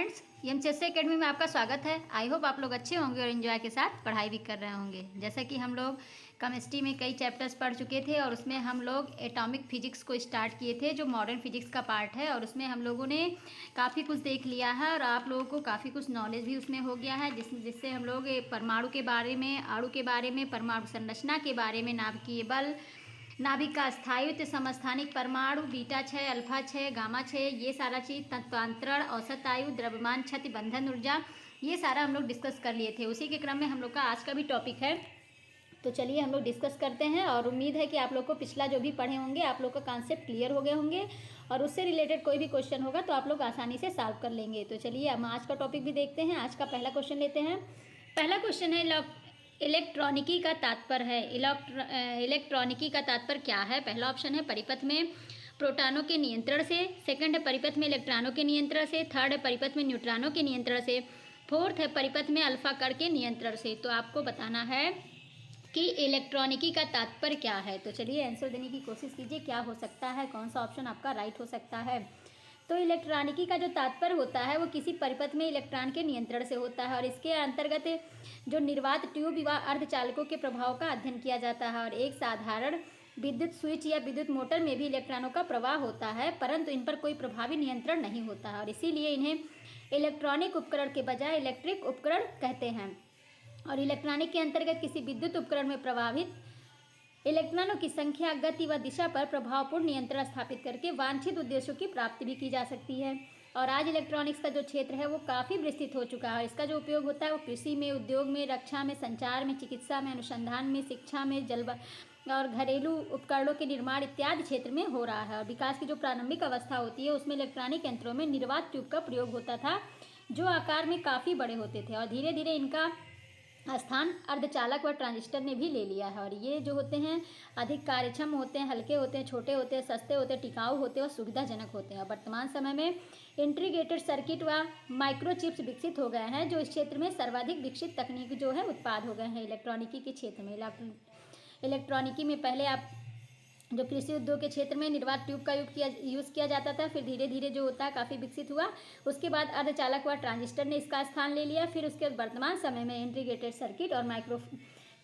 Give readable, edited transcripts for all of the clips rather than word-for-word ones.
Friends, MCS academy में आपका स्वागत है। आई होप आप लोग अच्छे होंगे और एंजॉय के साथ पढ़ाई भी कर रहे होंगे। जैसा कि हम लोग केमिस्ट्री में कई चैप्टर्स पढ़ चुके थे और उसमें हम लोग एटॉमिक फिजिक्स को स्टार्ट किए थे, जो मॉडर्न फिजिक्स का पार्ट है, और उसमें हम लोगों ने काफ़ी कुछ देख लिया है और आप लोगों को काफ़ी कुछ नॉलेज भी उसमें हो गया है, जिससे हम लोग परमाणु के बारे में, अणु के बारे में, परमाणु संरचना के बारे में, नाभिकीय बल, नाभिक का स्थायित्व, समस्थानिक परमाणु, बीटा 6, अल्फा 6, गामा 6, ये सारा चीज़, तत्वांतरण, औसत आयु, द्रव्यमान क्षति, बंधन ऊर्जा, ये सारा हम लोग डिस्कस कर लिए थे। उसी के क्रम में हम लोग का आज का भी टॉपिक है, तो चलिए हम लोग डिस्कस करते हैं। और उम्मीद है कि आप लोग को पिछला जो भी पढ़े होंगे आप लोग का कॉन्सेप्ट क्लियर हो गए होंगे और उससे रिलेटेड कोई भी क्वेश्चन होगा तो आप लोग आसानी से सॉल्व कर लेंगे। तो चलिए हम आज का टॉपिक भी देखते हैं। आज का पहला क्वेश्चन लेते हैं। पहला क्वेश्चन है इलेक्ट्रॉनिकी का तात्पर्य है। इलेक्ट्रॉनिकी का तात्पर्य क्या है? पहला ऑप्शन है परिपथ में प्रोटॉनों के नियंत्रण से, सेकंड है परिपथ में इलेक्ट्रॉनों के नियंत्रण से, थर्ड है परिपथ में न्यूट्रॉनों के नियंत्रण से, फोर्थ है परिपथ में अल्फा कण के नियंत्रण से। तो आपको बताना है कि इलेक्ट्रॉनिकी का तात्पर्य क्या है। तो चलिए आंसर देने की कोशिश कीजिए, क्या हो सकता है, कौन सा ऑप्शन आपका राइट हो सकता है। तो इलेक्ट्रॉनिकी का जो तात्पर्य होता है वो किसी परिपथ में इलेक्ट्रॉन के नियंत्रण से होता है और इसके अंतर्गत जो निर्वात ट्यूब व अर्धचालकों के प्रभाव का अध्ययन किया जाता है। और एक साधारण विद्युत स्विच या विद्युत मोटर में भी इलेक्ट्रॉनों का प्रवाह होता है, परंतु इन पर कोई प्रभावी नियंत्रण नहीं होता है और इसीलिए इन्हें इलेक्ट्रॉनिक उपकरण के बजाय इलेक्ट्रिक उपकरण कहते हैं। और इलेक्ट्रॉनिक के अंतर्गत किसी विद्युत उपकरण में प्रभावित इलेक्ट्रॉनों की संख्या, गति व दिशा पर प्रभावपूर्ण नियंत्रण स्थापित करके वांछित उद्देश्यों की प्राप्ति भी की जा सकती है। और आज इलेक्ट्रॉनिक्स का जो क्षेत्र है वो काफ़ी विस्तृत हो चुका है। इसका जो उपयोग होता है वो कृषि में, उद्योग में, रक्षा में, संचार में, चिकित्सा में, अनुसंधान में, शिक्षा में, जलवायु और घरेलू उपकरणों के निर्माण इत्यादि क्षेत्र में हो रहा है। और विकास की जो प्रारंभिक अवस्था होती है उसमें इलेक्ट्रॉनिक यंत्रों में निर्वात ट्यूब का प्रयोग होता था, जो आकार में काफ़ी बड़े होते थे और धीरे धीरे इनका स्थान अर्धचालक व ट्रांजिस्टर ने भी ले लिया है। और ये जो होते हैं अधिक कार्यक्षम होते हैं, हल्के होते हैं, छोटे होते हैं, सस्ते होते हैं, टिकाऊ होते हैं और सुविधाजनक होते हैं। वर्तमान समय में इंटीग्रेटेड सर्किट व माइक्रोचिप्स विकसित हो गए हैं, जो इस क्षेत्र में सर्वाधिक विकसित तकनीक जो है उत्पाद हो गए हैं इलेक्ट्रॉनिकी के क्षेत्र में। इलेक्ट्रॉनिकी में पहले आप जो कृषि उद्योग के क्षेत्र में निर्वात ट्यूब का यूज़ किया जाता था, फिर धीरे धीरे जो होता है काफ़ी विकसित हुआ। उसके बाद अर्धचालक व ट्रांजिस्टर ने इसका स्थान ले लिया, फिर उसके वर्तमान समय में इंटीग्रेटेड सर्किट और माइक्रो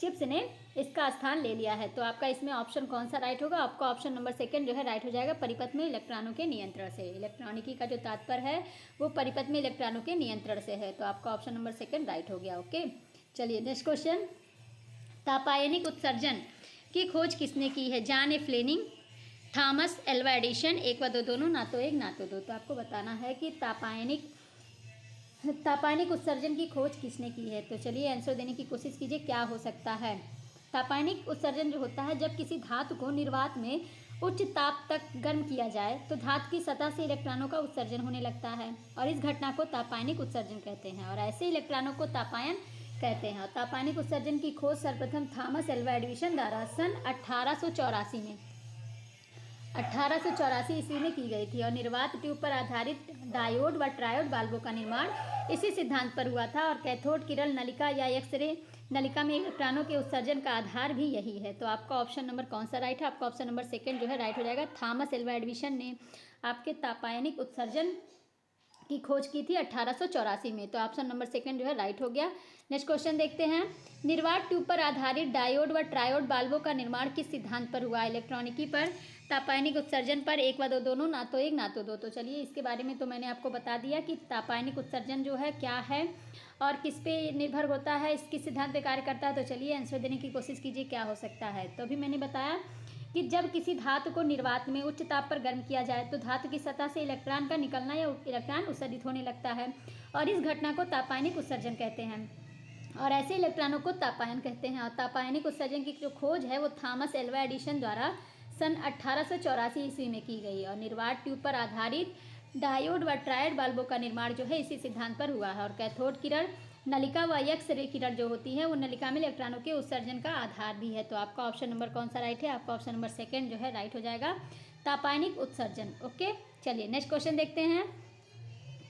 चिप्स ने इसका स्थान ले लिया है। तो आपका इसमें ऑप्शन कौन सा राइट होगा? आपका ऑप्शन नंबर सेकंड जो है राइट हो जाएगा, परिपथ में इलेक्ट्रॉनों के नियंत्रण से। इलेक्ट्रॉनिकी का जो तात्पर्य है वो परिपथ में इलेक्ट्रॉनों के नियंत्रण से है। तो आपका ऑप्शन नंबर सेकंड राइट हो गया। ओके, चलिए नेक्स्ट क्वेश्चन। तापायनिक उत्सर्जन की खोज किसने की है? जॉन ए फ्लेमिंग, थॉमस एल्वा एडिसन, एक व दो दोनों, ना तो एक ना तो दो। तो आपको बताना है कि तापायनिक उत्सर्जन की खोज किसने की है। तो चलिए आंसर देने की कोशिश कीजिए, क्या हो सकता है। तापायनिक उत्सर्जन जो होता है जब किसी धातु को निर्वात में उच्च ताप तक गर्म किया जाए तो धातु की सतह से इलेक्ट्रॉनों का उत्सर्जन होने लगता है और इस घटना को तापायनिक उत्सर्जन कहते हैं। और ऐसे इलेक्ट्रॉनों को तापायन कहते हैं। और तापायनिक उत्सर्जन की खोज सर्वप्रथम थॉमस एल्वा एडिसन द्वारा सन 1884 ईस्वी में की गई थी। और निर्वात ट्यूब पर आधारित डायोड व ट्रायोड बाल्बों का निर्माण इसी सिद्धांत पर हुआ था। और कैथोड किरण नलिका या एक्सरे नलिका में इलेक्ट्रॉनों के उत्सर्जन का आधार भी यही है। तो आपका ऑप्शन नंबर कौन सा राइट है? आपका ऑप्शन नंबर सेकंड जो है राइट हो जाएगा। थॉमस एल्वा एडिसन ने आपके तापायनिक उत्सर्जन की खोज की थी 1884 में। तो ऑप्शन नंबर सेकंड जो है राइट हो गया। नेक्स्ट क्वेश्चन देखते हैं। निर्वात ट्यूब पर आधारित डायोड व ट्रायोड बाल्बों का निर्माण किस सिद्धांत पर हुआ? इलेक्ट्रॉनिकी पर, तापायनिक उत्सर्जन पर, एक व दो दोनों, ना तो एक ना तो दो। तो चलिए इसके बारे में तो मैंने आपको बता दिया कि तापायनिक उत्सर्जन जो है क्या है और किस पे निर्भर होता है, इसके सिद्धांत पे कार्य करता है। तो चलिए आंसर देने की कोशिश कीजिए, क्या हो सकता है। तो अभी मैंने बताया कि जब किसी धातु को निर्वात में उच्च ताप पर गर्म किया जाए तो धातु की सतह से इलेक्ट्रॉन का निकलना या इलेक्ट्रॉन उत्सर्जित होने लगता है और इस घटना को तापायनिक उत्सर्जन कहते हैं। और ऐसे इलेक्ट्रॉनों को तापायन कहते हैं। और तापायनिक उत्सर्जन की जो खोज है वो थॉमस एल्वा एडिसन द्वारा सन 1884 ईस्वी में की गई। और निर्वात ट्यूब पर आधारित डायोड व ट्रायड बाल्बों का निर्माण जो है इसी सिद्धांत पर हुआ है। और कैथोड किरण नलिका व एक्स-रे किरण जो होती है वो नलिका में इलेक्ट्रॉनों के उत्सर्जन का आधार भी है। तो आपका ऑप्शन नंबर कौन सा राइट है? आपका ऑप्शन नंबर सेकंड जो है राइट हो जाएगा, तापायनिक उत्सर्जन। ओके, चलिए नेक्स्ट क्वेश्चन देखते हैं।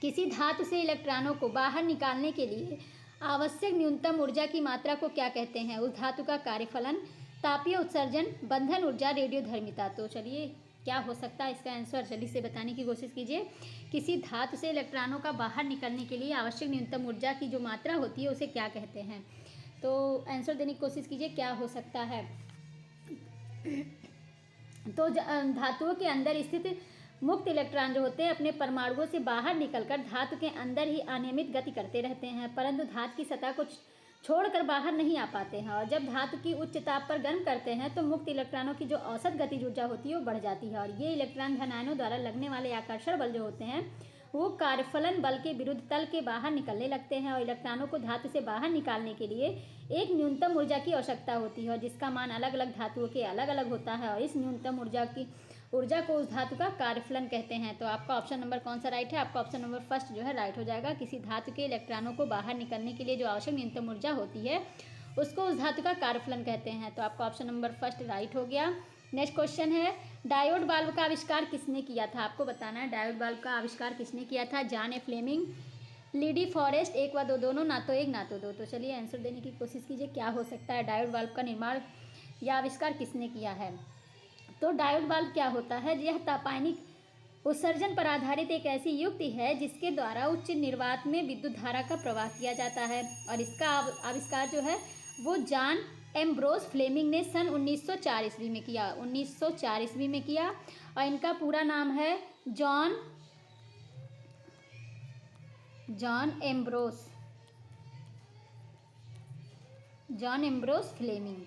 किसी धातु से इलेक्ट्रॉनों को बाहर निकालने के लिए आवश्यक न्यूनतम ऊर्जा की मात्रा को क्या कहते हैं? उस धातु का कार्यफलन, तापीय उत्सर्जन, बंधन ऊर्जा, रेडियोधर्मिता। तो चलिए क्या हो सकता है इसका आंसर, जल्दी से बताने की कोशिश कीजिए। किसी धातु से इलेक्ट्रॉनों का बाहर निकलने के लिए आवश्यक न्यूनतम ऊर्जा की जो मात्रा होती है उसे क्या कहते हैं। तो आंसर देने की कोशिश कीजिए, क्या हो सकता है। तो धातुओं के अंदर स्थित मुक्त इलेक्ट्रॉन जो होते हैं अपने परमाणुओं से बाहर निकलकर धातु के अंदर ही अनियमित गति करते रहते हैं, परंतु धातु की सतह को छोड़कर बाहर नहीं आ पाते हैं। और जब धातु की उच्च ताप पर गर्म करते हैं तो मुक्त इलेक्ट्रॉनों की जो औसत गतिज ऊर्जा होती है वो बढ़ जाती है, और ये इलेक्ट्रॉन धन आयनों द्वारा लगने वाले आकर्षण बल जो होते हैं वो कार्यफलन बल के विरुद्ध तल के बाहर निकलने लगते हैं, और इलेक्ट्रॉनों को धातु से बाहर निकालने के लिए एक न्यूनतम ऊर्जा की आवश्यकता होती है, और जिसका मान अलग अलग धातुओं के अलग अलग होता है, और इस न्यूनतम ऊर्जा को उस धातु का कार्यफलन कहते हैं। तो आपका ऑप्शन नंबर कौन सा राइट है, आपका ऑप्शन नंबर फर्स्ट जो है राइट हो जाएगा। किसी धातु के इलेक्ट्रॉनों को बाहर निकलने के लिए जो आवश्यक न्यूनतम ऊर्जा होती है उसको उस धातु का कार्यफलन कहते हैं। तो आपका ऑप्शन नंबर फर्स्ट राइट हो गया। नेक्स्ट क्वेश्चन है, डायोड बाल्ब का आविष्कार किसने किया था। आपको बताना है डायोड बाल्ब का आविष्कार किसने किया था। जॉन ए फ्लेमिंग, लीडी फॉरेस्ट, एक व दो दोनों, ना तो एक ना तो दो। तो चलिए आंसर देने की कोशिश कीजिए, क्या हो सकता है। डायोड बाल्ब का निर्माण या आविष्कार किसने किया है। तो डायोड बाल्ब क्या होता है, यह तापायनिक उत्सर्जन पर आधारित एक ऐसी युक्ति है जिसके द्वारा उच्च निर्वात में विद्युत धारा का प्रवाह किया जाता है, और इसका आविष्कार जो है वो जॉन एम्ब्रोस फ्लेमिंग ने सन 1904 ईस्वी में किया। 1904 ईस्वी में किया, और इनका पूरा नाम है जॉन एम्ब्रोस फ्लेमिंग,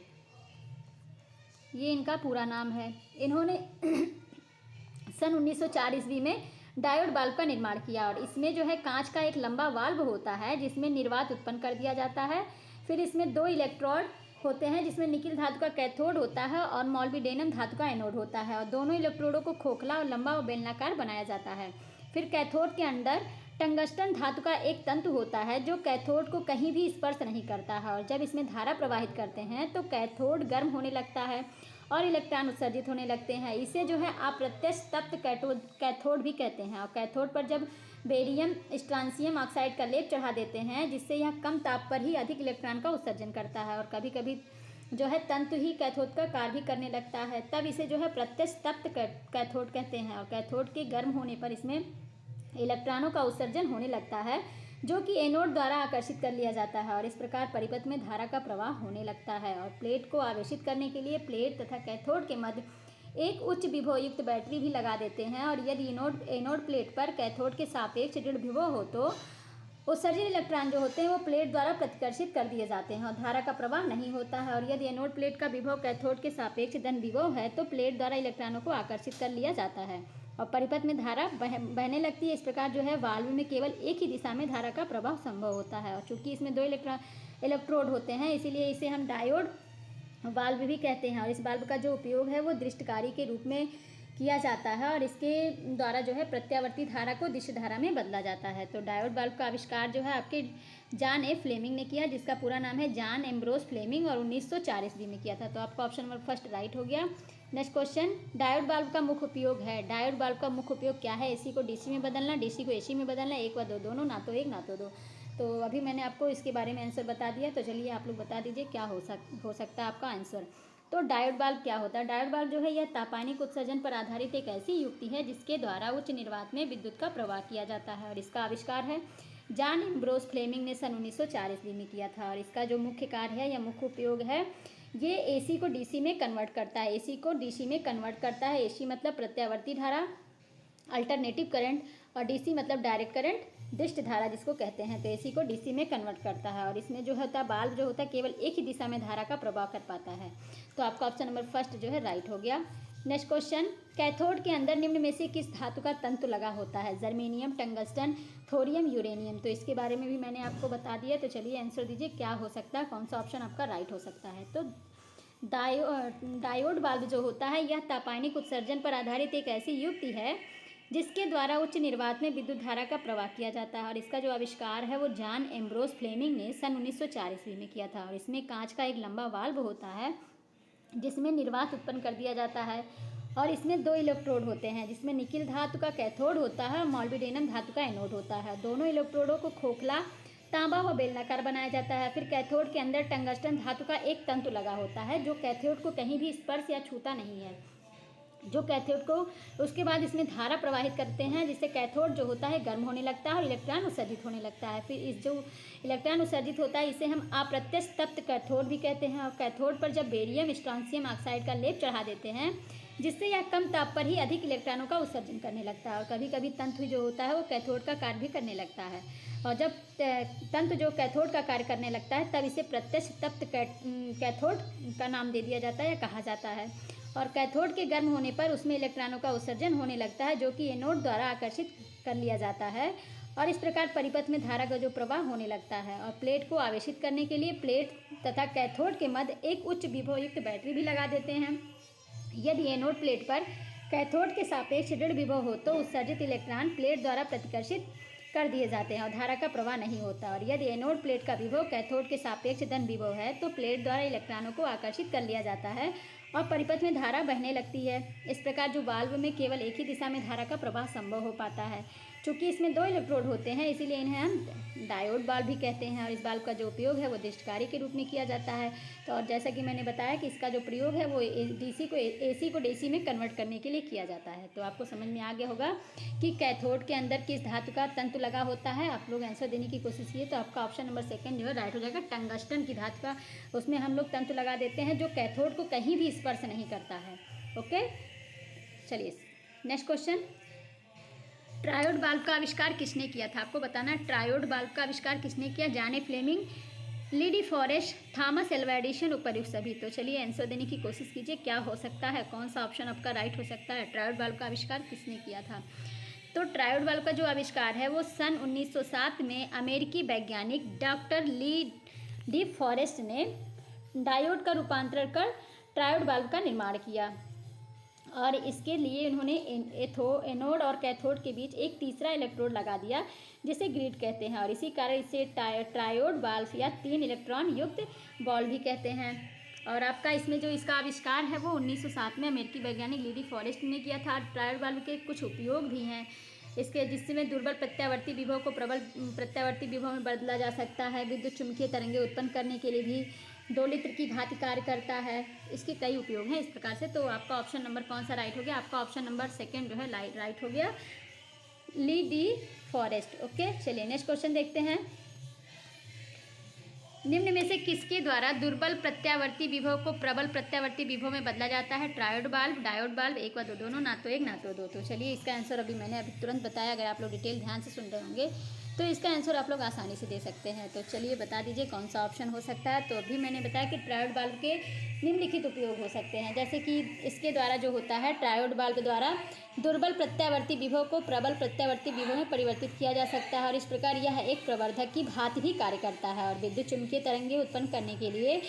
ये इनका पूरा नाम है। इन्होंने सन 1904 ईस्वी में डायोड बाल्ब का निर्माण किया, और इसमें जो है कांच का एक लंबा वाल्व होता है जिसमें निर्वात उत्पन्न कर दिया जाता है। फिर इसमें दो इलेक्ट्रोड होते हैं जिसमें निकिल धातु का कैथोड होता है और मॉलिब्डेनम धातु का एनोड होता है, और दोनों इलेक्ट्रोडों को खोखला और लंबा और बेलनाकार बनाया जाता है। फिर कैथोड के अंदर टंगस्टन धातु का एक तंतु होता है जो कैथोड को कहीं भी स्पर्श नहीं करता है, और जब इसमें धारा प्रवाहित करते हैं तो कैथोड गर्म होने लगता है और इलेक्ट्रॉन उत्सर्जित होने लगते हैं। इसे जो है अप्रत्यक्ष तप्त कैथोड भी कहते हैं। और कैथोड पर जब बेरियम स्ट्रांसियम ऑक्साइड का लेप चढ़ा देते हैं जिससे यह कम ताप पर ही अधिक इलेक्ट्रॉन का उत्सर्जन करता है, और कभी कभी जो है तंतु ही कैथोड का कार्य भी करने लगता है, तब इसे जो है प्रत्यक्ष तप्त कैथोड कहते हैं। और कैथोड के गर्म होने पर इसमें इलेक्ट्रॉनों का उत्सर्जन होने लगता है जो कि एनोड द्वारा आकर्षित कर लिया जाता है, और इस प्रकार परिपथ में धारा का प्रवाह होने लगता है। और प्लेट को आवेशित करने के लिए प्लेट तथा कैथोड के मध्य एक उच्च विभव युक्त बैटरी भी लगा देते हैं, और यदि एनोड प्लेट पर कैथोड के सापेक्ष ऋण विभव हो तो उत्सर्जित इलेक्ट्रॉन जो होते हैं वो प्लेट द्वारा प्रतिकर्षित कर दिए जाते हैं और धारा का प्रवाह नहीं होता है। और यदि एनोड प्लेट का विभव कैथोड के सापेक्ष धन विभव है तो प्लेट द्वारा इलेक्ट्रॉनों को आकर्षित कर लिया जाता है और परिपथ में धारा बहने लगती है। इस प्रकार जो है वाल्व में केवल एक ही दिशा में धारा का प्रवाह संभव होता है, और चूंकि इसमें दो इलेक्ट्रोड होते हैं इसीलिए इसे हम डायोड वाल्व भी कहते हैं। और इस वाल्व का जो उपयोग है वो दृष्टकारी के रूप में किया जाता है, और इसके द्वारा जो है प्रत्यावर्ती धारा को दिश धारा में बदला जाता है। तो डायोड वाल्व का आविष्कार जो है आपके जॉन ए फ्लेमिंग ने किया, जिसका पूरा नाम है जॉन एम्ब्रोस फ्लेमिंग, और 1904 ईस्वी में किया था। तो आपका ऑप्शन नंबर फर्स्ट राइट हो गया। नेक्स्ट क्वेश्चन, डायोड वाल्व का मुख्य उपयोग है। डायोड वाल्व का मुख्य उपयोग क्या है। एसी को डीसी में बदलना, डीसी को एसी में बदलना, एक व दो दोनों, ना तो एक ना तो दो। तो अभी मैंने आपको इसके बारे में आंसर बता दिया, तो चलिए आप लोग बता दीजिए क्या हो सकता है आपका आंसर। तो डायोड वाल्व क्या होता है। डायोड वाल्व जो है यह तापायनिक उत्सर्जन पर आधारित एक ऐसी युक्ति है जिसके द्वारा उच्च निर्वात में विद्युत का प्रवाह किया जाता है, और इसका आविष्कार है जॉन एम्ब्रोस फ्लेमिंग ने सन 1904 ईस्वी में किया था। और इसका जो मुख्य कार्य है या मुख्य उपयोग है, ये एसी को डीसी में कन्वर्ट करता है। एसी को डीसी में कन्वर्ट करता है। एसी मतलब प्रत्यावर्ती धारा, अल्टरनेटिव करंट, और डीसी मतलब डायरेक्ट करंट, दृष्ट धारा जिसको कहते हैं। तो एसी को डीसी में कन्वर्ट करता है, और इसमें जो होता है बाल्ब जो होता है केवल एक ही दिशा में धारा का प्रवाह कर पाता है। तो आपका ऑप्शन नंबर फर्स्ट जो है राइट हो गया। नेक्स्ट क्वेश्चन, कैथोड के अंदर निम्न में से किस धातु का तंतु लगा होता है। Germanium, tungsten, thorium, uranium. तो इसके बारे में भी मैंने आपको बता दिया, तो चलिए आंसर दीजिए क्या हो सकता है, कौन सा ऑप्शन आपका राइट हो सकता है। तो डायोड वाल्व जो होता है यह तापायनिक उत्सर्जन पर आधारित एक ऐसी युक्ति है जिसके द्वारा उच्च निर्वात में विद्युत धारा का प्रवाह किया जाता है, और इसका जो आविष्कार है वो जॉन एम्ब्रोस फ्लेमिंग ने सन 1904 ईस्वी में किया था। और इसमें कांच का एक लंबा वाल्व होता है जिसमें निर्वात उत्पन्न कर दिया जाता है, और इसमें दो इलेक्ट्रोड होते हैं जिसमें निकिल धातु का कैथोड होता है और मॉलिब्डेनम धातु का एनोड होता है। दोनों इलेक्ट्रोडों को खोखला, तांबा व बेलनाकार बनाया जाता है। फिर कैथोड के अंदर टंगस्टन धातु का एक तंतु लगा होता है जो कैथोड को कहीं भी स्पर्श या छूता नहीं है। जो कैथोड को उसके बाद इसमें धारा प्रवाहित करते हैं, जिससे कैथोड जो होता है गर्म होने लगता है और इलेक्ट्रॉन उत्सर्जित होने लगता है। फिर इस जो इलेक्ट्रॉन उत्सर्जित होता है इसे हम अप्रत्यक्ष तप्त कैथोड भी कहते हैं। और कैथोड पर जब बेरियम स्ट्रोंसियम ऑक्साइड का लेप चढ़ा देते हैं, जिससे यह कम ताप पर ही अधिक इलेक्ट्रॉनों का उत्सर्जन करने लगता है। और कभी कभी तंतु जो होता है वो कैथोड का कार्य भी करने लगता है। और जब तंतु जो कैथोड का कार्य करने लगता है तब इसे प्रत्यक्ष तप्त कैथोड का नाम दे दिया जाता है या कहा जाता है। और कैथोड के गर्म होने पर उसमें इलेक्ट्रॉनों का उत्सर्जन होने लगता है, जो कि एनोड द्वारा आकर्षित कर लिया जाता है। और इस प्रकार परिपथ में धारा का जो प्रवाह होने लगता है। और प्लेट को आवेशित करने के लिए प्लेट तथा कैथोड के मध्य एक उच्च विभव युक्त बैटरी भी लगा देते हैं। यदि एनोड प्लेट पर कैथोड के सापेक्ष ऋण विभव हो तो उत्सर्जित इलेक्ट्रॉन प्लेट द्वारा प्रतिकर्षित कर दिए जाते हैं और धारा का प्रवाह नहीं होता। और यदि एनोड प्लेट का विभव कैथोड के सापेक्ष धन विभव है तो प्लेट द्वारा इलेक्ट्रॉनों को आकर्षित कर लिया जाता है और परिपथ में धारा बहने लगती है। इस प्रकार जो वाल्व में केवल एक ही दिशा में धारा का प्रवाह संभव हो पाता है। चूँकि इसमें 2 इलेक्ट्रोड होते हैं इसीलिए इन्हें हम डायोड वाल्व भी कहते हैं। और इस वाल्व का जो उपयोग है वो दृष्टिकारी के रूप में किया जाता है। तो और जैसा कि मैंने बताया कि इसका जो प्रयोग है वो एसी को डीसी में कन्वर्ट करने के लिए किया जाता है। तो आपको समझ में आ गया होगा कि कैथोड के अंदर किस धातु का तंतु लगा होता है। आप लोग आंसर देने की कोशिश किए तो आपका ऑप्शन नंबर 2 जो है राइट हो जाएगा। टंगस्टन की धातु का उसमें हम लोग तंतु लगा देते हैं जो कैथोड को कहीं भी स्पर्श नहीं करता है। ओके, चलिए नेक्स्ट क्वेश्चन। ट्रायोड वाल्व का आविष्कार किसने किया था? आपको बताना है ट्रायोड वाल्व का आविष्कार किसने किया। John Fleming, Lee De Forest, Thomas Alva Edison, उपयुक्त सभी। तो चलिए आंसर देने की कोशिश कीजिए क्या हो सकता है, कौन सा ऑप्शन आपका राइट हो सकता है। ट्रायोड वाल्व का आविष्कार किसने किया था? तो ट्रायोड वाल्व का जो आविष्कार है वो सन 1907 में अमेरिकी वैज्ञानिक डॉक्टर डी फॉरेस्ट ने डायोड का रूपांतरण कर ट्रायोड वाल्व का निर्माण किया। और इसके लिए उन्होंने एनोड और कैथोड के बीच एक तीसरा इलेक्ट्रोड लगा दिया जिसे ग्रिड कहते हैं। और इसी कारण इसे ट्रायोड वाल्व या 3 इलेक्ट्रॉन युक्त वाल्व भी कहते हैं। और आपका इसमें जो इसका आविष्कार है वो 1907 में अमेरिकी वैज्ञानिक लीडी फॉरेस्ट ने किया था। ट्रायोड वाल्व के कुछ उपयोग भी हैं इसके, जिसमें दुर्बल प्रत्यावर्ती विभव को प्रबल प्रत्यावर्ती विभव में बदला जा सकता है। विद्युत चुम्बकीय तरंगें उत्पन्न करने के लिए भी दोलित्र की भांति कार्य करता है। इसके कई उपयोग हैं इस प्रकार से। तो आपका ऑप्शन नंबर कौन सा राइट हो गया? आपका ऑप्शन नंबर 2 जो है राइट हो गया, ली डी फॉरेस्ट। ओके, चलिए नेक्स्ट क्वेश्चन देखते हैं। निम्न में से किसके द्वारा दुर्बल प्रत्यावर्ती विभव को प्रबल प्रत्यावर्ती विभव में बदला जाता है? ट्रायोड वाल्व, डायोड वाल्व, एक व दो दोनों, ना तो एक ना तो दो। तो चलिए इसका आंसर मैंने अभी तुरंत बताया। अगर आप लोग डिटेल ध्यान से सुन रहे होंगे तो इसका आंसर आप लोग आसानी से दे सकते हैं। तो चलिए बता दीजिए कौन सा ऑप्शन हो सकता है। तो अभी मैंने बताया कि ट्रायोड वाल्व के निम्नलिखित उपयोग हो सकते हैं, जैसे कि इसके द्वारा जो होता है ट्रायोड वाल्व द्वारा दुर्बल प्रत्यावर्ती विभव को प्रबल प्रत्यावर्ती विभव में परिवर्तित किया जा सकता है और इस प्रकार यह एक प्रवर्धक की भांति भी कार्य करता है। और विद्युत चुम्बकीय तरंगें उत्पन्न करने के लिए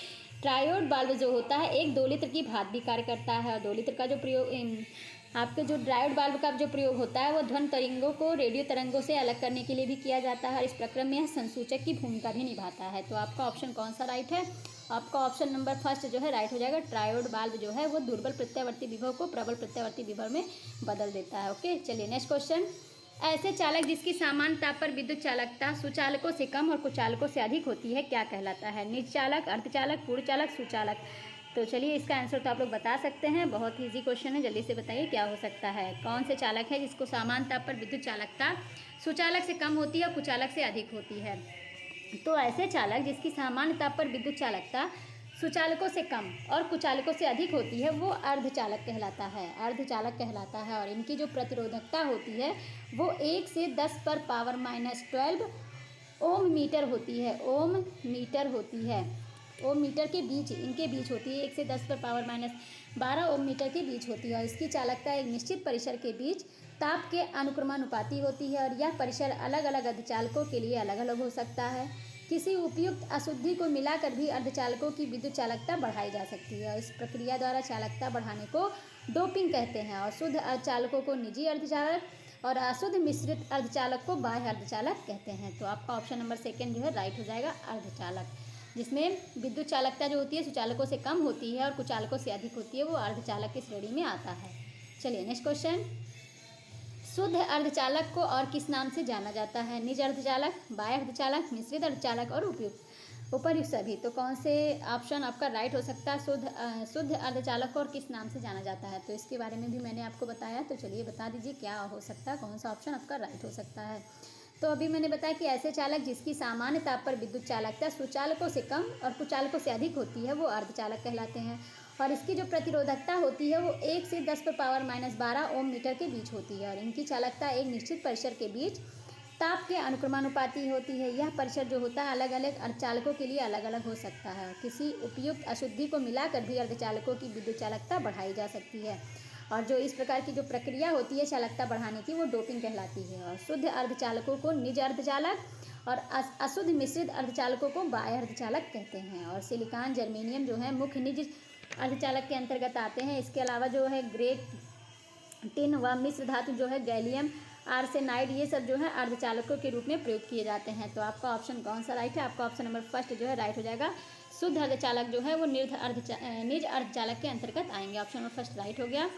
ट्रायोड वाल्व जो होता है एक दोलित्र की भांति भी कार्य करता है। और दोलित्र का जो प्रयोग आपके जो ट्रायोड वाल्व का जो प्रयोग होता है वो ध्वनि तरंगों को रेडियो तरंगों से अलग करने के लिए भी किया जाता है और इस प्रक्रम में यह संसूचक की भूमिका भी निभाता है। तो आपका ऑप्शन कौन सा राइट है? आपका ऑप्शन नंबर 1 जो है राइट हो जाएगा। ट्रायोड वाल्व जो है वो दुर्बल प्रत्यावर्ती विभव को प्रबल प्रत्यावर्ती विभव में बदल देता है। ओके, चलिए नेक्स्ट क्वेश्चन। ऐसे चालक जिसकी सामान्य ताप पर विद्युत चालकता सुचालकों से कम और कुचालकों से अधिक होती है क्या कहलाता है? निर्चालक, अर्धचालक, पूर्णचालक, सुचालक। तो चलिए इसका आंसर तो आप लोग बता सकते हैं। बहुत ही ईजी क्वेश्चन है, जल्दी से बताइए क्या हो सकता है। कौन से चालक है जिसको सामान्य ताप पर विद्युत चालकता सुचालक से कम होती है और कुचालक से अधिक होती है? तो ऐसे चालक जिसकी सामान्य ताप पर विद्युत चालकता सुचालकों से कम और कुचालकों से अधिक होती है वो अर्धचालक कहलाता है, अर्धचालक कहलाता है। और इनकी जो प्रतिरोधकता होती है वो 1 से 10 पर पावर -12 ओम मीटर होती है। ओम मीटर होती है, ओम मीटर के बीच इनके बीच होती है। 1 से 10 पर पावर -12 ओम मीटर के बीच होती है। और इसकी चालकता एक निश्चित परिसर के बीच ताप के अनुक्रमानुपाती होती है और यह परिसर अलग अलग अर्धचालकों के लिए अलग अलग हो सकता है। किसी उपयुक्त अशुद्धि को मिलाकर भी अर्धचालकों की विद्युत चालकता बढ़ाई जा सकती है। इस प्रक्रिया द्वारा चालकता बढ़ाने को डोपिंग कहते हैं। और शुद्ध अर्धचालकों को निजी अर्धचालक और अशुद्ध मिश्रित अर्धचालक को बाह्य अर्धचालक कहते हैं। तो आपका ऑप्शन नंबर 2 जो है राइट हो जाएगा, अर्धचालक, जिसमें विद्युत चालकता जो होती है सुचालकों से कम होती है और कुचालकों से अधिक होती है, वो अर्धचालक की श्रेणी में आता है। चलिए नेक्स्ट क्वेश्चन। शुद्ध अर्धचालक को और किस नाम से जाना जाता है? निज अर्धचालक, बाह्य अर्धचालक, मिश्रित अर्धचालक और उपर्युक्त सभी। तो कौन से ऑप्शन आपका राइट हो सकता है? शुद्ध अर्धचालक को और किस नाम से जाना जाता है? तो इसके बारे में भी मैंने आपको बताया, तो चलिए बता दीजिए क्या हो सकता है, कौन सा ऑप्शन आपका राइट हो सकता है। तो अभी मैंने बताया कि ऐसे चालक जिसकी सामान्य ताप पर विद्युत चालकता सुचालकों से कम और कुचालकों से अधिक होती है वो अर्धचालक कहलाते हैं। और इसकी जो प्रतिरोधकता होती है वो 1 से 10⁻⁻12 ओम मीटर के बीच होती है। और इनकी चालकता एक निश्चित परिसर के बीच ताप के अनुक्रमानुपाती होती है। यह परिसर जो होता है अलग अलग अर्धचालकों के लिए अलग अलग हो सकता है। किसी उपयुक्त अशुद्धि को मिलाकर भी अर्धचालकों की विद्युत चालकता बढ़ाई जा सकती है। और जो इस प्रकार की जो प्रक्रिया होती है चालकता बढ़ाने की वो डोपिंग कहलाती है। और शुद्ध अर्धचालकों को निज अर्धचालक और अशुद्ध मिश्रित अर्धचालकों को बाह्य अर्धचालक कहते हैं। और सिलिकॉन जर्मेनियम जो है मुख्य निज अर्धचालक के अंतर्गत आते हैं। इसके अलावा जो है ग्रेट टिन व मिश्र धातु जो है गैलियम आर्सेनाइड, ये सब जो है अर्धचालकों के रूप में प्रयोग किए जाते हैं। तो आपका ऑप्शन कौन सा राइट है? आपका ऑप्शन नंबर फर्स्ट जो है राइट हो जाएगा। शुद्ध अर्धचालक जो है वो निज अर्धचालक के अंतर्गत आएंगे। ऑप्शन नंबर फर्स्ट राइट हो गया।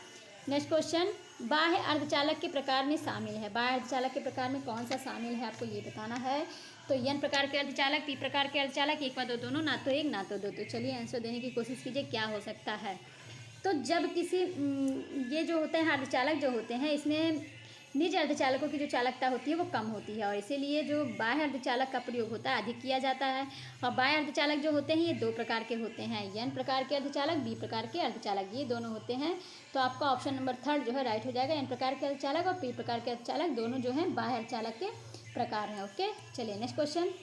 नेक्स्ट क्वेश्चन, बाह्य अर्धचालक के प्रकार में शामिल है। बाह्य अर्धचालक के प्रकार में कौन सा शामिल है आपको ये बताना है। तो एन प्रकार के अर्धचालक, पी प्रकार के अर्धचालक, एक व दो दोनों, ना तो एक ना तो दो। तो चलिए आंसर देने की कोशिश कीजिए क्या हो सकता है। तो जब किसी ये जो होते हैं अर्धचालक जो होते हैं इसमें निज अर्धचालकों की जो चालकता होती है वो कम होती है और इसीलिए जो बाह्य अर्धचालक का प्रयोग होता है अधिक किया जाता है। और बाह्य अर्धचालक जो होते हैं ये दो प्रकार के होते हैं, एन प्रकार के अर्धचालक, बी प्रकार के अर्धचालक, ये दोनों होते हैं। तो आपका ऑप्शन नंबर थर्ड जो है राइट हो जाएगा। एन प्रकार के अर्धचालक और पी प्रकार के अर्धचालक दोनों जो हैं बाह्य अर्धचालक के प्रकार हैं। ओके, चलिए नेक्स्ट क्वेश्चन,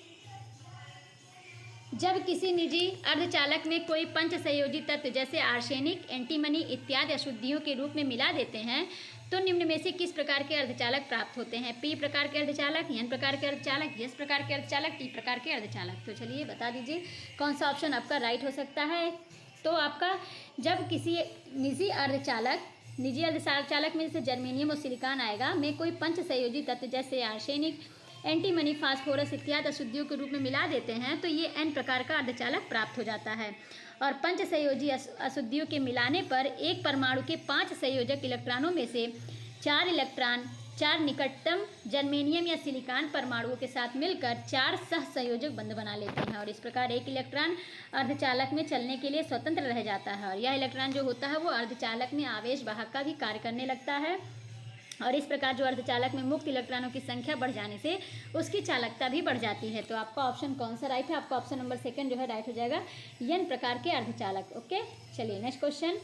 जब किसी निजी अर्धचालक में कोई पंच संयोजी तत्व जैसे आर्सेनिक, एंटीमनी इत्यादि अशुद्धियों के रूप में मिला देते हैं तो निम्न में से किस प्रकार के अर्धचालक प्राप्त होते हैं? पी प्रकार के अर्धचालक, एन प्रकार के अर्धचालक, एस प्रकार के अर्धचालक, टी प्रकार के अर्धचालक। तो चलिए बता दीजिए कौन सा ऑप्शन आपका राइट हो सकता है। तो आपका जब किसी निजी अर्धचालक में जैसे जर्मेनियम और सिलिकॉन आएगा में कोई पंच संयोजी तत्व जैसे आर्सेनिक, एंटीमनी, फास्फोरस इत्यादि अशुद्धियों के रूप में मिला देते हैं तो ये एन प्रकार का अर्धचालक प्राप्त हो जाता है। और पंच संयोजी अशुद्धियों के मिलाने पर एक परमाणु के 5 संयोजक इलेक्ट्रॉनों में से 4 इलेक्ट्रॉन 4 निकटतम जर्मेनियम या सिलिकॉन परमाणुओं के साथ मिलकर 4 सहसंयोजक बंध बना लेते हैं और इस प्रकार एक इलेक्ट्रॉन अर्धचालक में चलने के लिए स्वतंत्र रह जाता है और यह इलेक्ट्रॉन जो होता है वो अर्धचालक में आवेश वाहक का भी कार्य करने लगता है। और इस प्रकार जो अर्धचालक में मुक्त इलेक्ट्रॉनों की संख्या बढ़ जाने से उसकी चालकता भी बढ़ जाती है। तो आपका ऑप्शन कौन सा राइट है? आपका ऑप्शन नंबर सेकंड जो है राइट हो जाएगा, एन प्रकार के अर्धचालक। ओके, चलिए नेक्स्ट क्वेश्चन,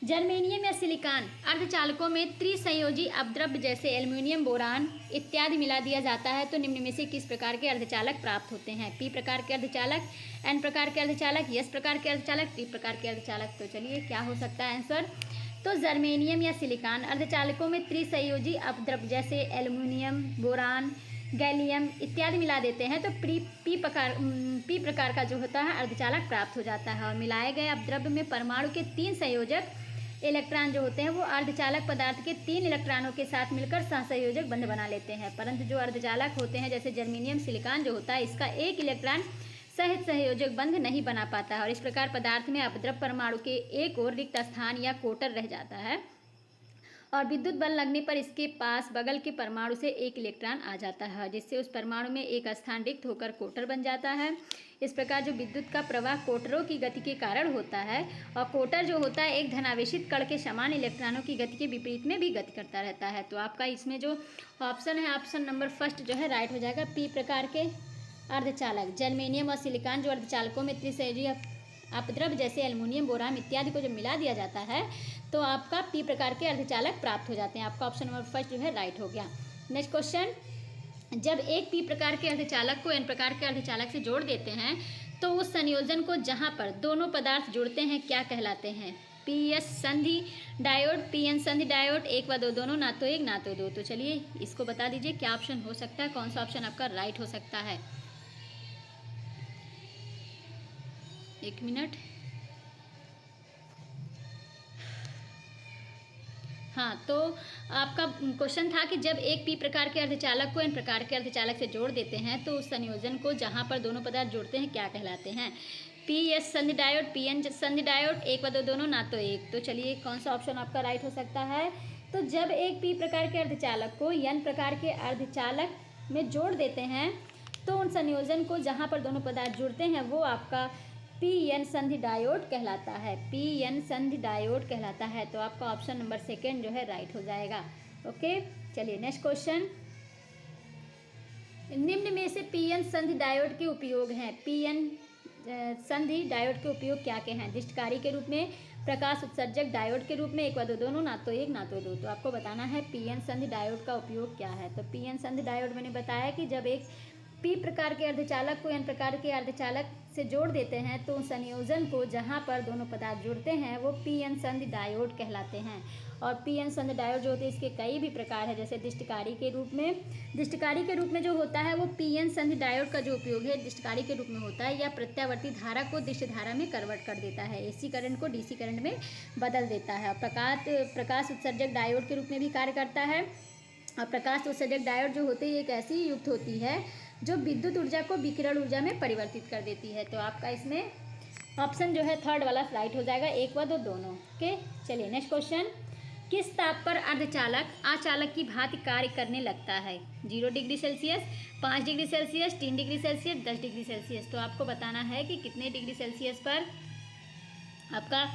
जर्मेनियम या सिलिकॉन अर्धचालकों में त्रिसंयोजी अपद्रव्य जैसे एल्युमिनियम, बोरान इत्यादि मिला दिया जाता है तो निम्न में से किस प्रकार के अर्धचालक प्राप्त होते हैं? पी प्रकार के अर्धचालक, एन प्रकार के अर्धचालक, एस प्रकार के अर्धचालक, टी प्रकार के अर्धचालक। तो चलिए क्या हो सकता है आंसर। तो जर्मेनियम या सिलिकॉन अर्धचालकों में त्रिसंयोजी अपद्रव्य जैसे एल्युमिनियम, बोरान, गैलियम इत्यादि मिला देते हैं तो पी प्रकार का जो होता है अर्धचालक प्राप्त हो जाता है। और मिलाए गए अपद्रव्य में परमाणु के 3 संयोजक इलेक्ट्रॉन जो होते हैं वो अर्धचालक पदार्थ के 3 इलेक्ट्रॉनों के साथ मिलकर सहसंयोजक बंध बना लेते हैं। परंतु जो अर्धचालक होते हैं जैसे जर्मेनियम, सिलिकॉन जो होता है इसका एक इलेक्ट्रॉन सहित सहयोजक बंध नहीं बना पाता है और इस प्रकार पदार्थ में अपद्रव्य परमाणु के एक और रिक्त स्थान या कोटर रह जाता है और विद्युत बल लगने पर इसके पास बगल के परमाणु से एक इलेक्ट्रॉन आ जाता है जिससे उस परमाणु में एक स्थान रिक्त होकर कोटर बन जाता है। इस प्रकार जो विद्युत का प्रवाह कोटरों की गति के कारण होता है और कोटर जो होता है एक धनावेशित कण के समान इलेक्ट्रॉनों की गति के विपरीत में भी गति करता रहता है। तो आपका इसमें जो ऑप्शन है ऑप्शन नंबर फर्स्ट जो है राइट हो जाएगा, पी प्रकार के अर्धचालक। जर्मेनियम और सिलिकॉन जो अर्धचालकों में त्रिसंयोजी अपद्रव्य जैसे एल्युमिनियम, बोरान इत्यादि को जब मिला दिया जाता है तो आपका पी प्रकार के अर्धचालक प्राप्त हो जाते हैं। आपका ऑप्शन नंबर फर्स्ट जो है राइट हो गया। नेक्स्ट क्वेश्चन, जब एक पी प्रकार के अर्धचालक को एन प्रकार के अर्धचालक से जोड़ देते हैं तो उस संयोजन को जहां पर दोनों पदार्थ जुड़ते हैं क्या कहलाते हैं? पी एस संधि डायोड, पी एन संधि डायोड, एक व दो दोनों, ना तो एक ना तो दो। तो चलिए इसको बता दीजिए क्या ऑप्शन हो सकता है, कौन सा ऑप्शन आपका राइट हो सकता है। एक मिनट, हाँ, तो आपका क्वेश्चन था कि जब एक पी प्रकार के अर्धचालक को एन प्रकार के अर्धचालक से जोड़ देते हैं तो उस संयोजन को जहां पर दोनों पदार्थ जुड़ते हैं क्या कहलाते हैं? पी एस संधि डायोड, पी एन संधि डायोड, एक व दो दोनों, ना तो एक। तो चलिए कौन सा ऑप्शन आपका राइट हो सकता है। तो जब एक पी प्रकार के अर्धचालक को एन प्रकार के अर्धचालक में जोड़ देते हैं तो उन संयोजन को जहाँ पर दोनों पदार्थ जुड़ते हैं वो आपका पी एन संधि डायोड कहलाता है। पी एन संधि डायोड कहलाता है। तो आपका ऑप्शन नंबर सेकेंड जो है राइट हो जाएगा। ओके, चलिए नेक्स्ट क्वेश्चन। निम्न में से पी एन संधि डायोड के उपयोग हैं। पी एन संधि डायोड के उपयोग क्या क्या हैं? दृष्टिकारी के रूप में, प्रकाश उत्सर्जक डायोड के रूप में, एक व दो दोनों, ना तो एक ना तो दो। तो आपको बताना है पी एन संधि डायोड का उपयोग क्या है। तो पी एन संधि डायोड मैंने बताया कि जब एक पी प्रकार के अर्धचालक को एन प्रकार के अर्धचालक से जोड़ देते हैं तो उस संयोजन को जहाँ पर दोनों पदार्थ जुड़ते हैं वो पी एन संधि डायोड कहलाते हैं। और पी एन संधि डायोड जो होते हैं इसके कई भी प्रकार है, जैसे दृष्टिकारी के रूप में जो होता है वो पी एन संधि डायोड का जो उपयोग है दृष्टिकारी के रूप में होता है, या प्रत्यावर्ती धारा को दृश्य धारा में कन्वर्ट कर देता है, एसी करंट को डीसी करंट में बदल देता है। प्रकाश उत्सर्जक डायोड के रूप में भी कार्य करता है। और प्रकाश उत्सर्जक डायोड जो होते हैं एक ऐसी युक्त होती है जो विद्युत ऊर्जा को विकिरण ऊर्जा में परिवर्तित कर देती है। तो आपका इसमें ऑप्शन जो है थर्ड वाला राइट हो जाएगा, एक व दो दोनों। ओके, चलिए नेक्स्ट क्वेश्चन। किस ताप पर अर्धचालक आचालक की भांति कार्य करने लगता है? 0 degree Celsius, 5 degree Celsius, 3 degree Celsius, 10 degree Celsius. तो आपको बताना है कि कितने डिग्री सेल्सियस पर आपका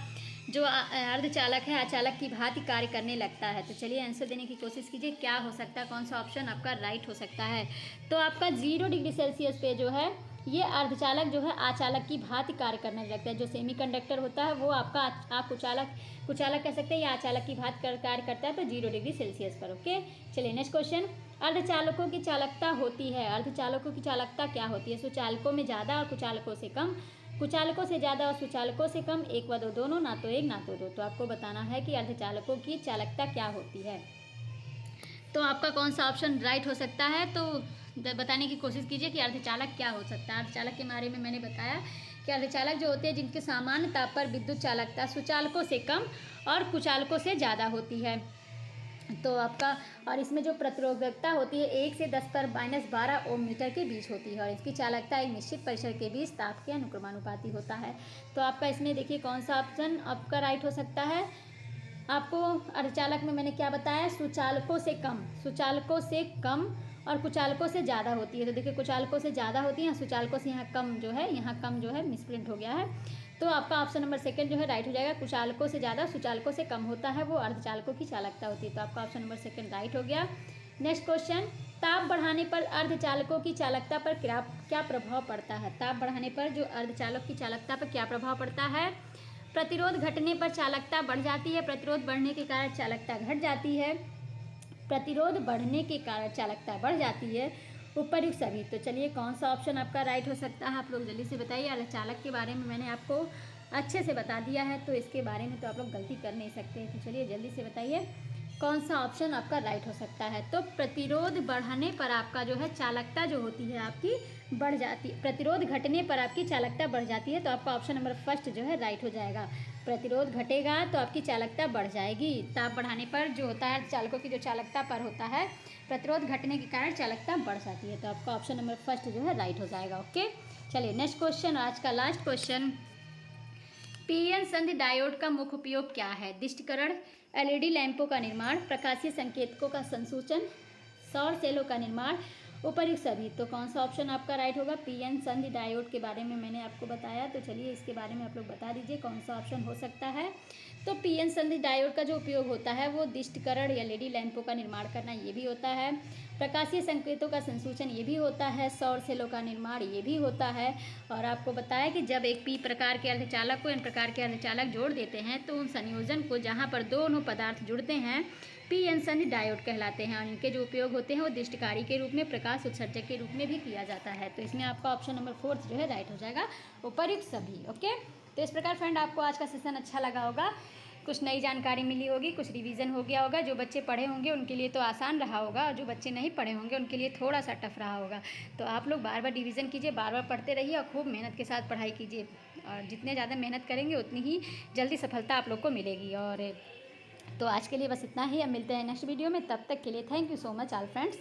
जो अर्धचालक है आचालक की भांति कार्य करने लगता है। तो चलिए आंसर देने की कोशिश कीजिए, क्या हो सकता है, कौन सा ऑप्शन आपका राइट हो सकता है। तो आपका 0 डिग्री सेल्सियस पे जो है ये अर्धचालक जो है आचालक की भांति कार्य करने लगता है। जो सेमीकंडक्टर होता है वो आपका आप कुचालक कह सकते हैं, या आचालक की भांति कार्य करता है तो 0 डिग्री सेल्सियस पर। ओके, चलिए नेक्स्ट क्वेश्चन। अर्धचालकों की चालकता होती है। अर्धचालकों की चालकता क्या होती है? सुचालकों में ज़्यादा और कुचालकों से कम, कुचालकों से ज़्यादा और सुचालकों से कम, एक व दो दोनों, ना तो एक ना तो दो। तो आपको बताना है कि अर्धचालकों की चालकता क्या होती है। तो आपका कौन सा ऑप्शन राइट हो सकता है, तो बताने की कोशिश कीजिए कि अर्धचालक क्या हो सकता है। अर्धचालक के बारे में मैंने बताया कि अर्धचालक जो होते हैं जिनके सामान्य ताप पर विद्युत चालकता सुचालकों से कम और कुचालकों से ज़्यादा होती है। तो आपका और इसमें जो प्रतिरोधकता होती है 1 से 10 पर -12 ओम मीटर के बीच होती है, और इसकी चालकता एक निश्चित परिसर के बीच ताप के अनुक्रमानुपाती होता है। तो आपका इसमें देखिए कौन सा ऑप्शन आपका राइट हो सकता है। आपको अर्धचालक में मैंने क्या बताया, सुचालकों से कम और कुचालकों से ज़्यादा होती है। तो देखिए कुचालकों से ज़्यादा होती है, सुचालकों से यहाँ कम जो है मिसप्रिंट हो गया है। तो आपका ऑप्शन नंबर सेकंड जो है राइट हो जाएगा। कुचालकों से ज़्यादा सुचालकों से कम होता है वो अर्धचालकों की चालकता होती है। तो आपका ऑप्शन नंबर सेकंड राइट हो गया। Next question. ताप बढ़ाने पर अर्धचालकों की चालकता पर क्या प्रभाव पड़ता है? ताप बढ़ाने पर जो अर्धचालक की चालकता पर क्या प्रभाव पड़ता है? प्रतिरोध घटने पर चालकता बढ़ जाती है, प्रतिरोध बढ़ने के कारण चालकता घट जाती है, प्रतिरोध बढ़ने के कारण चालकता बढ़ जाती है, उपर्युक्त सभी। तो चलिए कौन सा ऑप्शन आपका राइट हो सकता है, आप लोग जल्दी से बताइए। अर्धचालक के बारे में मैंने आपको अच्छे से बता दिया है तो इसके बारे में तो आप लोग गलती कर नहीं सकते। तो चलिए जल्दी से बताइए कौन सा ऑप्शन आपका राइट हो सकता है। तो प्रतिरोध बढ़ने पर आपका जो है चालकता जो होती है आपकी बढ़ जाती है, प्रतिरोध घटने पर आपकी चालकता बढ़ जाती है। तो आपका ऑप्शन नंबर फर्स्ट जो है राइट हो जाएगा। प्रतिरोध घटेगा तो आपकी चालकता बढ़ जाएगी। ताप बढ़ाने पर जो होता है चालकों की जो चालकता पर होता है, प्रतिरोध घटने के कारण चालकता बढ़ जाती है। तो आपका ऑप्शन नंबर फर्स्ट जो है राइट हो जाएगा। ओके, चलिए नेक्स्ट क्वेश्चन, आज का लास्ट क्वेश्चन। पीएन संधि डायोड का मुख्य उपयोग क्या है? दृष्टिकरण, एलईडी लैंपों का निर्माण, प्रकाशीय संकेतकों का संसूचन, सौर सेलों का निर्माण, उपर्युक्त सभी। तो कौन सा ऑप्शन आपका राइट होगा? पीएन संधि डायोड के बारे में मैंने आपको बताया, तो चलिए इसके बारे में आप लोग बता दीजिए कौन सा ऑप्शन हो सकता है। तो पीएन संधि डायोड का जो उपयोग होता है वो दृष्टिकरण, एलईडी लैंपों का निर्माण करना ये भी होता है, प्रकाशीय संकेतों का संसूचन ये भी होता है, सौर सेलों का निर्माण ये भी होता है। और आपको बताया कि जब एक पी प्रकार के अर्धचालक को एन प्रकार के अर्धचालक जोड़ देते हैं तो उन संयोजन को जहाँ पर दोनों पदार्थ जुड़ते हैं पीएन संधि डायोड कहलाते हैं। और इनके जो उपयोग होते हैं वो दृष्टिकारी के रूप में, प्रकाश उत्सर्जक के रूप में भी किया जाता है। तो इसमें आपका ऑप्शन नंबर फोर्थ जो है राइट हो जाएगा, उपर्युक्त सभी। ओके, तो इस प्रकार फ्रेंड आपको आज का सेशन अच्छा लगा होगा, कुछ नई जानकारी मिली होगी, कुछ रिवीजन हो गया होगा। जो बच्चे पढ़े होंगे उनके लिए तो आसान रहा होगा, और जो बच्चे नहीं पढ़े होंगे उनके लिए थोड़ा सा टफ रहा होगा। तो आप लोग बार बार रिवीजन कीजिए, बार बार पढ़ते रहिए और खूब मेहनत के साथ पढ़ाई कीजिए। और जितने ज़्यादा मेहनत करेंगे उतनी ही जल्दी सफलता आप लोग को मिलेगी। और तो आज के लिए बस इतना ही, अब मिलते हैं नेक्स्ट वीडियो में। तब तक के लिए thank you so much all friends.